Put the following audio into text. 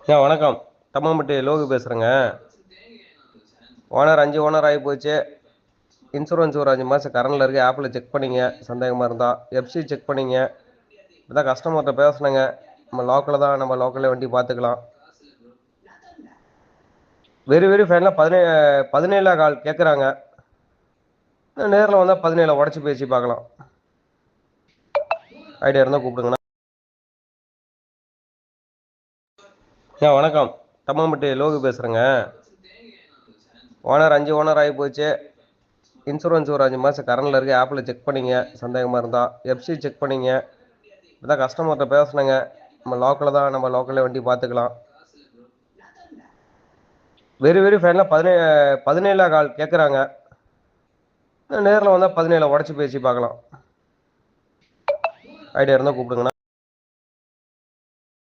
வணக்கம். தம்மம்பட்டி லோகு பேசுகிறேங்க. Owner 5 owner ஆகி போச்சு. இன்சூரன்ஸ் ஒரு 5 மாதம் கரண்டில் இருக்குது. ஆப்பில் செக் பண்ணிங்க சந்தேகமாக இருந்தால். எஃப்சி செக் பண்ணிங்க. இப்போதான் கஸ்டமர்கிட்ட பேசுனேங்க. நம்ம லோக்கலில் வண்டி பார்த்துக்கலாம். வெரி ஃபைனலாக 17 கால் கேட்குறாங்க. நேரில் வந்தால் 17 உடச்சி பேசி பார்க்கலாம். ஐடியா இருந்தால் கூப்பிடுங்கண்ணா. வணக்கம். தம்மம்பட்டி லோகு பேசுகிறேங்க. ஓனர் 5 ஓனர் ஆகி போச்சு. இன்சூரன்ஸ் ஒரு 5 மாதம் கரண்டில் இருக்குது. ஆப்பில் செக் பண்ணிங்க சந்தேகமாக இருந்தால். எஃப்சி செக் பண்ணிங்க. இப்போதான் கஸ்டமர்கிட்ட பேசுனேங்க. நம்ம லோக்கலில் வண்டி பார்த்துக்கலாம். வெரி ஃபைனலாக 17 கால் கேட்குறாங்க. நேரில் வந்தால் 17 உடச்சி பேசி பார்க்கலாம். ஐடியா இருந்தால் கூப்பிடுங்கண்ணா.